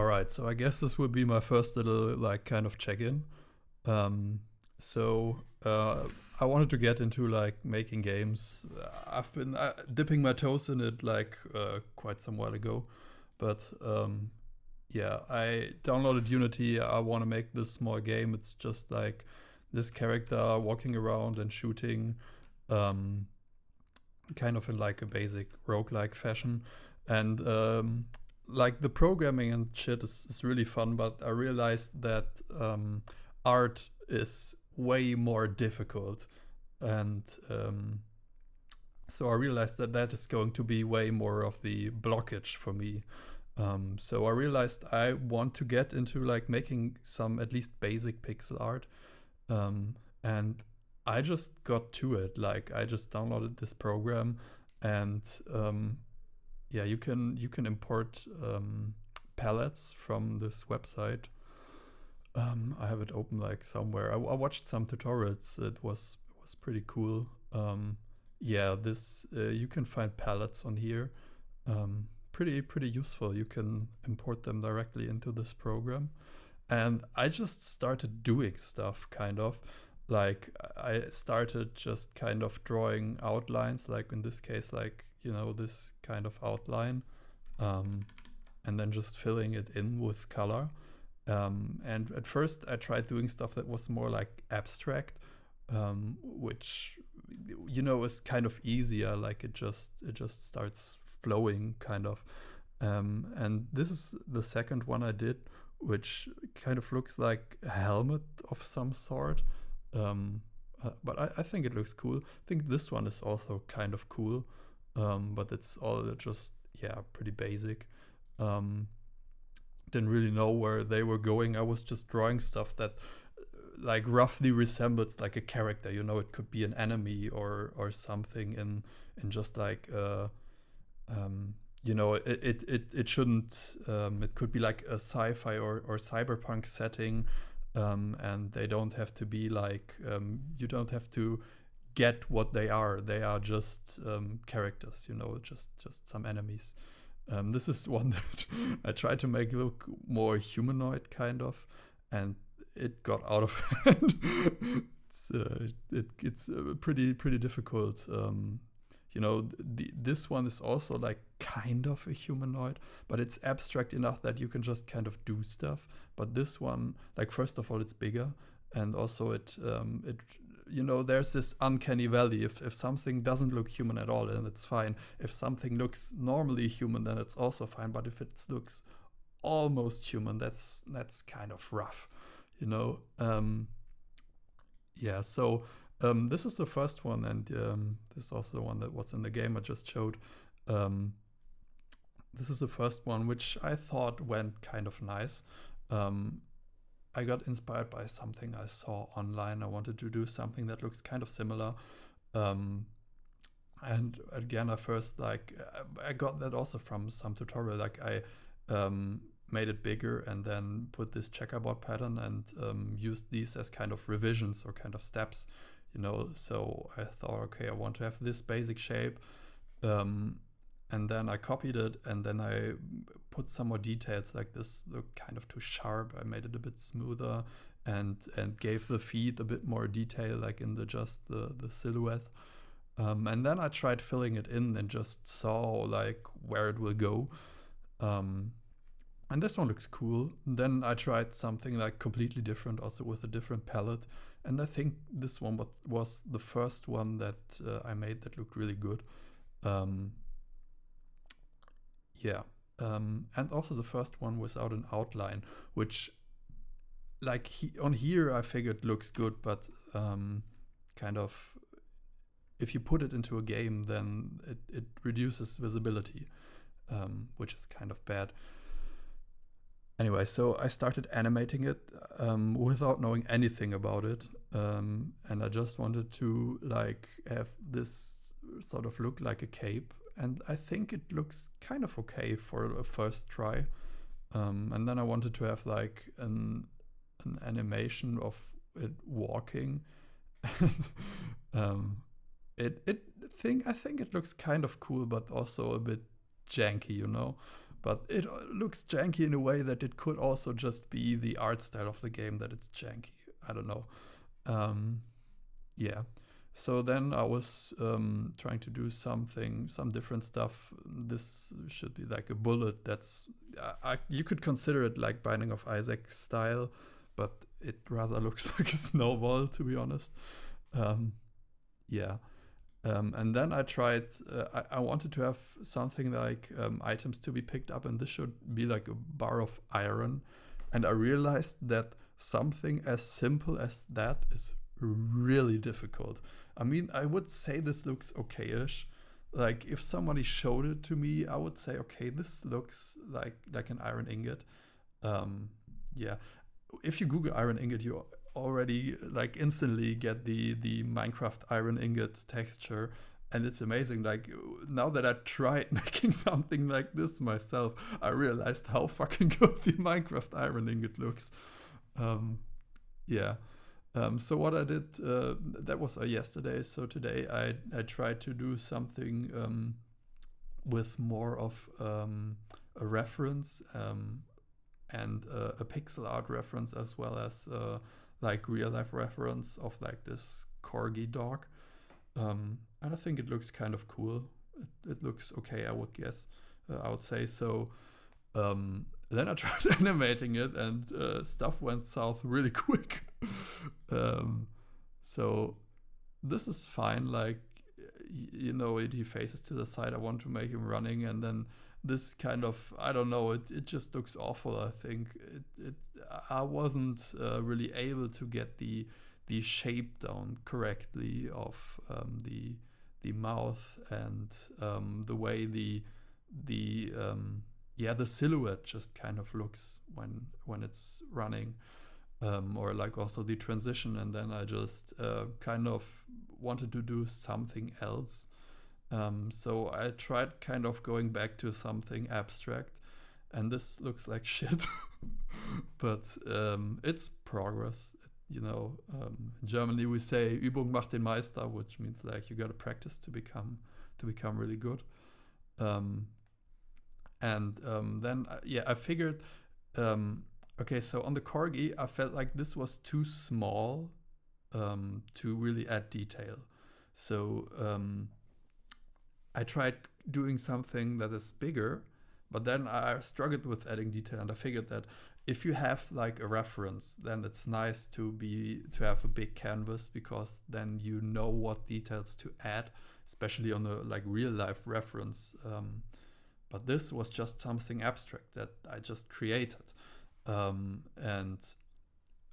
right, so I guess this would be my first little like kind of check-in. Um, so I wanted to get into like making games. I've been dipping my toes in it like quite some while ago, but yeah, I downloaded Unity. I want to make this small game. It's just like this character walking around and shooting, um, kind of in like a basic roguelike fashion. And like the programming and shit is really fun, but I realized that art is way more difficult. And so I realized that that is going to be way more of the blockage for me. So I realized I want to get into like making some at least basic pixel art. And I just got to it. Like I just downloaded this program, and yeah, you can import palettes from this website. I have it open like somewhere. I watched some tutorials. It was pretty cool. Yeah, this you can find palettes on here. Pretty useful. You can import them directly into this program, and I just started doing stuff kind of. Like I started just kind of drawing outlines, like in this case, like this kind of outline, um, and then just filling it in with color. And at first, I tried doing stuff that was more like abstract, which is kind of easier. Like it just starts flowing, kind of. And this is the second one I did, which kind of looks like a helmet of some sort. But I think it looks cool. I think this one is also kind of cool, but it's all just, yeah, pretty basic. Didn't really know where they were going. I was just drawing stuff that like roughly resembles like a character. It could be an enemy or something in just like it shouldn't. It could be like a sci-fi or cyberpunk setting, and they don't have to be like you don't have to get what they are. They are just characters. Just some enemies. This is one that I tried to make look more humanoid, kind of, and it got out of hand. It's pretty difficult. This one is also like kind of a humanoid, but it's abstract enough that you can just kind of do stuff. But this one, like, first of all, it's bigger, and also there's this uncanny valley. If something doesn't look human at all, then it's fine. If something looks normally human, then it's also fine. But if it looks almost human, that's kind of rough, yeah. So this is the first one, and this is also the one that was in the game I just showed. This is the first one, which I thought went kind of nice. I got inspired by something I saw online. I wanted to do something that looks kind of similar. And again, I first I got that also from some tutorial. Like I made it bigger and then put this checkerboard pattern and used these as kind of revisions or kind of steps. So I thought, okay, I want to have this basic shape. And then I copied it, and then I put some more details. Like this looked kind of too sharp. I made it a bit smoother and gave the feet a bit more detail, like in the silhouette. And then I tried filling it in and just saw like where it will go. And this one looks cool. Then I tried something like completely different, also with a different palette. And I think this one was the first one that I made that looked really good. Yeah. And also the first one without an outline, which like on here I figured looks good, but kind of if you put it into a game, then it reduces visibility, which is kind of bad. Anyway, so I started animating it without knowing anything about it, and I just wanted to like have this sort of look like a cape, and I think it looks kind of okay for a first try. And then I wanted to have like an animation of it walking. I think it looks kind of cool, but also a bit janky, but it looks janky in a way that it could also just be the art style of the game that it's janky. I don't know. Yeah. So then I was trying to do some different stuff. This should be like a bullet that's, you could consider it like Binding of Isaac style, but it rather looks like a snowball, to be honest. Yeah. And then I tried, I wanted to have something like items to be picked up, and this should be like a bar of iron. And I realized that something as simple as that is really difficult. I mean, I would say this looks okay-ish. Like if somebody showed it to me, I would say, okay, this looks like an iron ingot. Yeah. If you Google iron ingot, you already like instantly get the Minecraft iron ingot texture, and it's amazing. Like now that I tried making something like this myself, I realized how fucking good the Minecraft iron ingot looks. Yeah. So what I did, that was yesterday. So today I tried to do something with more of a reference and a pixel art reference, as well as like real life reference of like this corgi dog. And I think it looks kind of cool. It looks okay, I would guess. I would say so. Then I tried animating it, and stuff went south really quick. So this is fine. Like, you know, he faces to the side. I want to make him running, and then this kind of, I don't know, it just looks awful. I think I wasn't really able to get the shape down correctly of the mouth, and the way the silhouette just kind of looks when it's running, or like also the transition. And then I just kind of wanted to do something else. So I tried kind of going back to something abstract, and this looks like shit. But it's progress. You know, in Germany we say Übung macht den Meister, which means like you gotta practice to become really good. And then I figured, okay, so on the corgi I felt like this was too small to really add detail. So I tried doing something that is bigger, but then I struggled with adding detail, and I figured that if you have like a reference, then it's nice to have a big canvas, because then you know what details to add, especially on a like real life reference. But this was just something abstract that I just created. And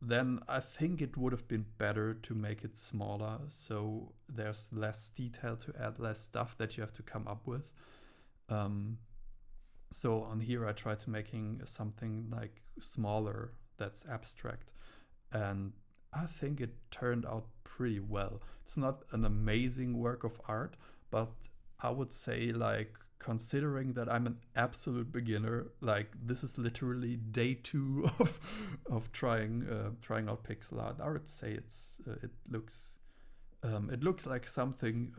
then I think it would have been better to make it smaller, so there's less detail to add, less stuff that you have to come up with. So on here I tried to making something like smaller that's abstract, and I think it turned out pretty well. It's not an amazing work of art, but I would say, like, considering that I'm an absolute beginner, like this is literally day 2 of trying out pixel art. I would say it looks like something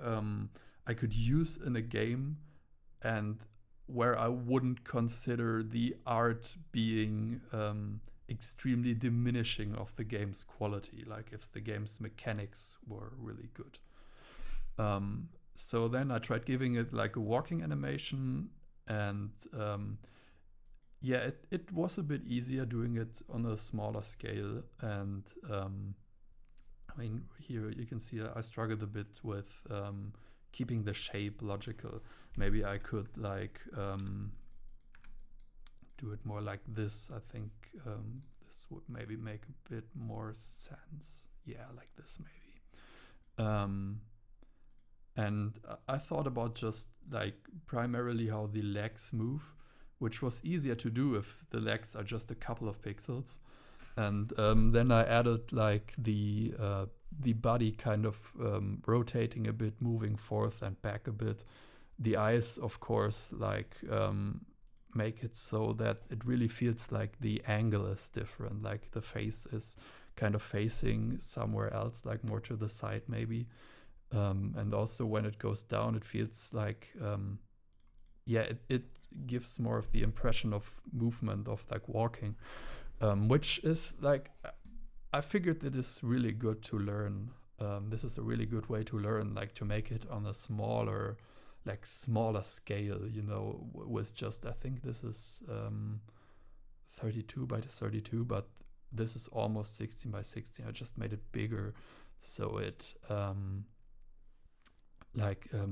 I could use in a game, and where I wouldn't consider the art being extremely diminishing of the game's quality, like if the game's mechanics were really good. So then I tried giving it like a walking animation, and it was a bit easier doing it on a smaller scale. And I mean, here you can see I struggled a bit with keeping the shape logical. Maybe I could like do it more like this. I think this would maybe make a bit more sense. Yeah, like this maybe. And I thought about just like primarily how the legs move, which was easier to do if the legs are just a couple of pixels. And then I added like the body kind of rotating a bit, moving forth and back a bit. The eyes, of course, like make it so that it really feels like the angle is different, like the face is kind of facing somewhere else, like more to the side maybe. And also when it goes down, it feels like, it gives more of the impression of movement, of like walking, which is like, I figured it is really good to learn. This is a really good way to learn, like to make it on a smaller scale, you know, with just, I think this is 32 by 32, but this is almost 16 by 16. I just made it bigger, so it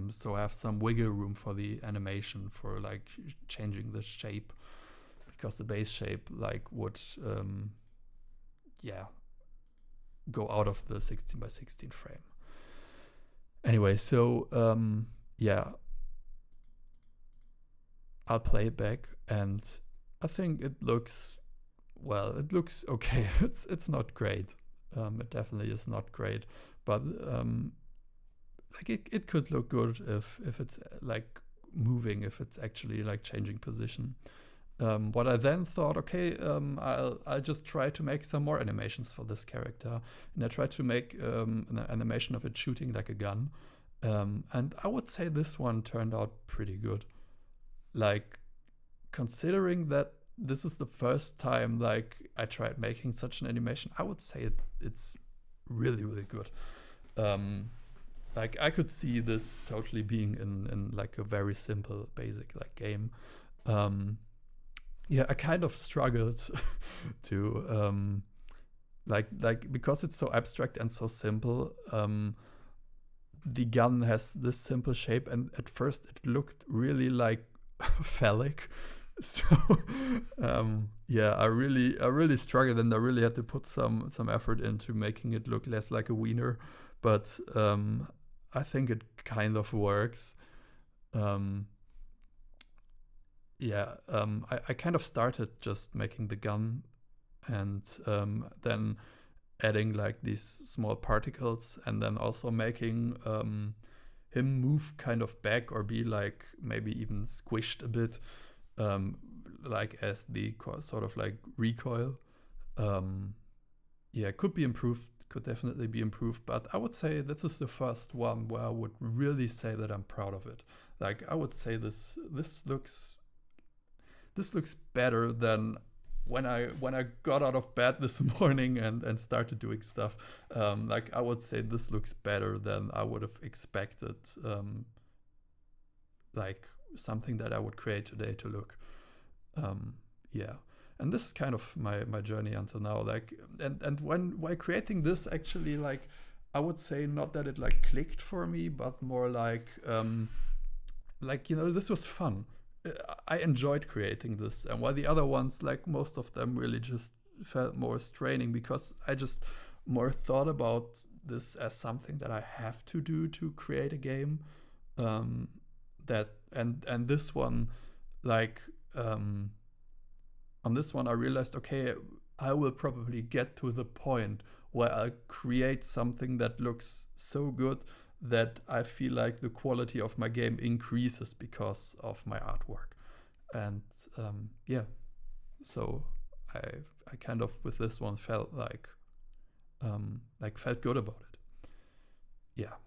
so I have some wiggle room for the animation, for like changing the shape, because the base shape like would go out of the 16 by 16 frame. Anyway, so I'll play it back, and I think it looks okay. It's not great. It definitely is not great, but like it could look good if it's like moving, if it's actually like changing position. What I then thought, okay, I'll just try to make some more animations for this character, and I tried to make an animation of it shooting like a gun, and I would say this one turned out pretty good. Like, considering that this is the first time like I tried making such an animation, I would say it's really, really good. Like, I could see this totally being in like a very simple, basic like game. I kind of struggled to like because it's so abstract and so simple. The gun has this simple shape, and at first it looked really like phallic. So I really struggled, and I really had to put some effort into making it look less like a wiener. But I think it kind of works. I kind of started just making the gun, and then adding like these small particles, and then also making him move kind of back, or be like maybe even squished a bit, like as the sort of like recoil. Could be improved, could definitely be improved, but I would say this is the first one where I would really say that I'm proud of it. Like, I would say this looks better than when I got out of bed this morning and started doing stuff. Like, I would say this looks better than I would have expected, like something that I would create today to look. And this is kind of my journey until now. Like, and while creating this, actually, like, I would say not that it like clicked for me, but more like you know, this was fun. I enjoyed creating this, and while the other ones, like most of them, really just felt more straining, because I just more thought about this as something that I have to do to create a game. That and this one, like on this one, I realized, okay, I will probably get to the point where I'll create something that looks so good that I feel like the quality of my game increases because of my artwork. And so I kind of, with this one, felt like felt good about it. Yeah.